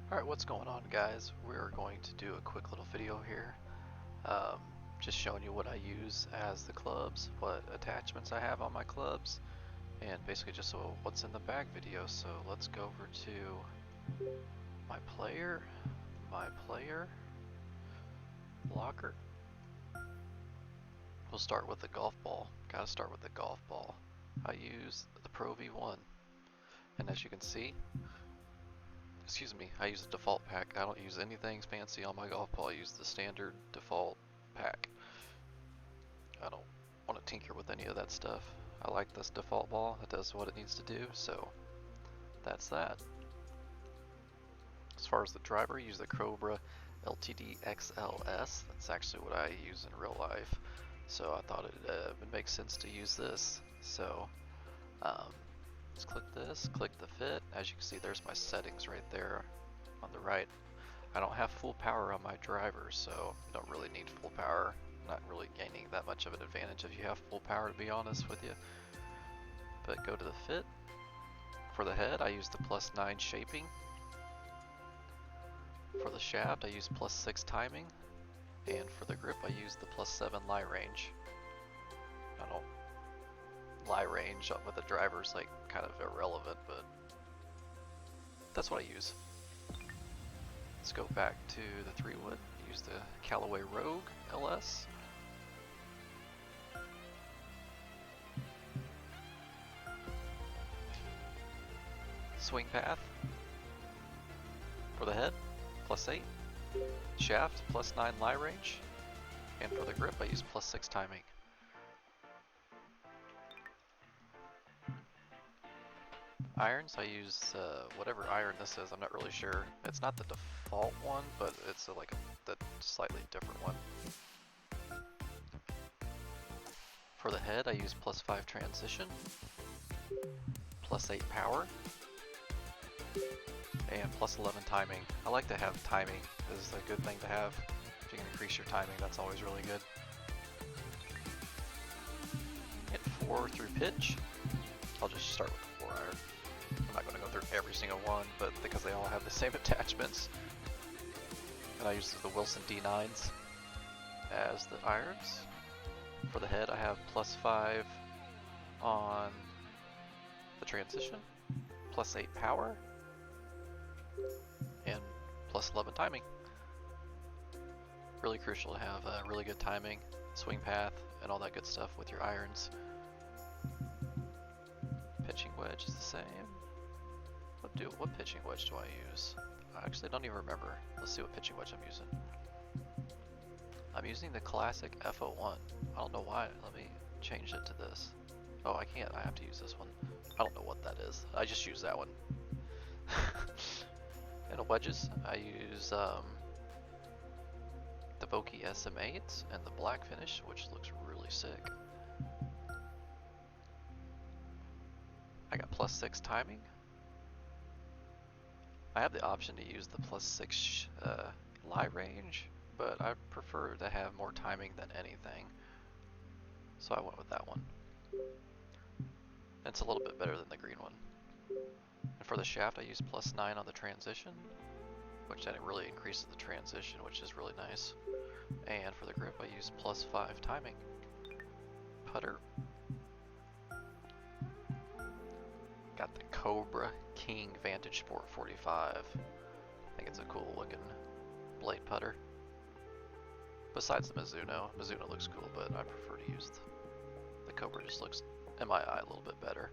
Alright, what's going on, guys? We're going to do a quick little video here, um, just showing you what I use as the clubs, what attachments I have on my clubs, and basically just what's in the bag video. So let's go over to my player, locker. We'll start with the golf ball. Gotta start with the golf ball. I use the Pro V1, and as you can see, I use the default pack. I don't use anything fancy on my golf ball. I use the standard default pack. I don't want to tinker with any of that stuff. I like this default ball. It does what it needs to do, so that's that. As far as the driver, I use the Cobra LTD XLS. That's actually what I use in real life, so I thought it would make sense to use this. So let's click this, click the fit. As you can see, there's my settings right there on the right. I don't have full power on my driver, so you don't really need full power. Not really gaining that much of an advantage if you have full power, to be honest with you. But go to the fit. For the head, I use the +9 shaping. For the shaft, I use +6 timing. And for the grip, I use the +7 lie range. I don't lie range with the driver's like kind of irrelevant, but that's what I use. Let's go back to the 3-wood. Use the Callaway Rogue LS. Swing path for the head, +8. Shaft, +9 lie range. And for the grip, I use +6 timing. Irons, I use whatever iron this is, I'm not really sure. It's not the default one, but it's like the slightly different one. For the head, I use +5 transition, +8 power, and +11 timing. I like to have timing. This is a good thing to have. If you can increase your timing, that's always really good. Hit 4 through pitch. I'll just start with the 4 iron. I'm not going to go through every single one, but because they all have the same attachments. And I use the Wilson D9s as the irons. For the head, I have +5 on the transition, +8 power, and +11 timing. Really crucial to have really good timing, swing path, and all that good stuff with your irons. Pitching wedge is the same. What pitching wedge do I use? I actually don't even remember. Let's see what pitching wedge I'm using. I'm using the classic FO1. I don't know why. Let me change it to this. Oh, I can't. I have to use this one. I don't know what that is. I just use that one. And the wedges, I use the Vokey SM8s and the black finish, which looks really sick. I got +6 timing. I have the option to use the +6 lie range, but I prefer to have more timing than anything, so I went with that one. It's a little bit better than the green one. And for the shaft, I use +9 on the transition, which then it really increases the transition, which is really nice. And for the grip, I use +5 timing. Putter. Got the Cobra King Vantage Sport 45. I think it's a cool looking blade putter. Besides the Mizuno. Mizuno looks cool, but I prefer to use the Cobra. Just looks, in my eye, a little bit better.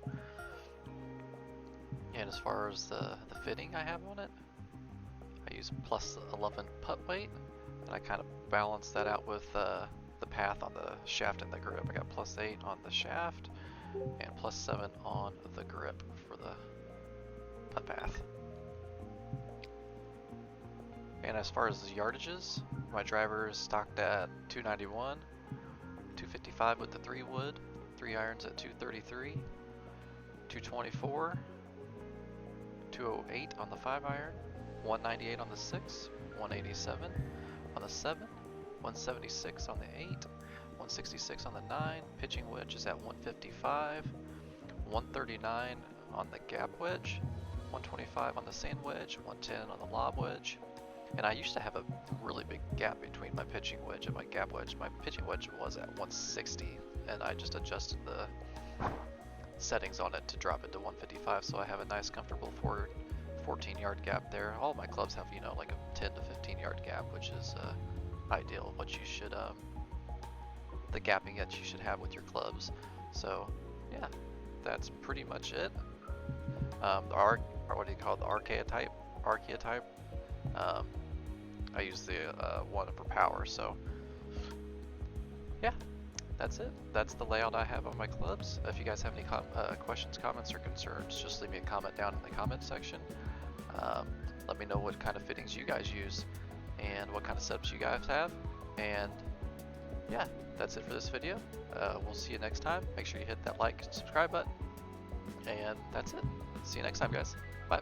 And as far as the fitting I have on it, I use +11 putt weight, and I kind of balance that out with the path on the shaft and the grip. I got +8 on the shaft and +7 on the grip for the putt path. And as far as the yardages, my driver is stocked at 291, 255 with the 3-wood, 3 irons at 233, 224, 208 on the 5 iron, 198 on the 6, 187 on the 7, 176 on the 8, 166 on the 9, pitching wedge is at 155, 139 on the gap wedge, 125 on the sand wedge, 110 on the lob wedge. And I used to have a really big gap between my pitching wedge and my gap wedge. My pitching wedge was at 160, and I just adjusted the settings on it to drop it to 155, so I have a nice comfortable 14-yard gap there. All my clubs have, you know, like a 10 to 15-yard gap, which is ideal, what you should, the gapping that you should have with your clubs. So yeah, that's pretty much it. What do you call it, the archetype? I use the one for power, so yeah, that's it. That's the layout I have on my clubs. If you guys have any questions, comments, or concerns, just leave me a comment down in the comment section. Let me know what kind of fittings you guys use and what kind of setups you guys have. And yeah, that's it for this video. We'll see you next time. Make sure you hit that like and subscribe button. And that's it. See you next time, guys. Bye.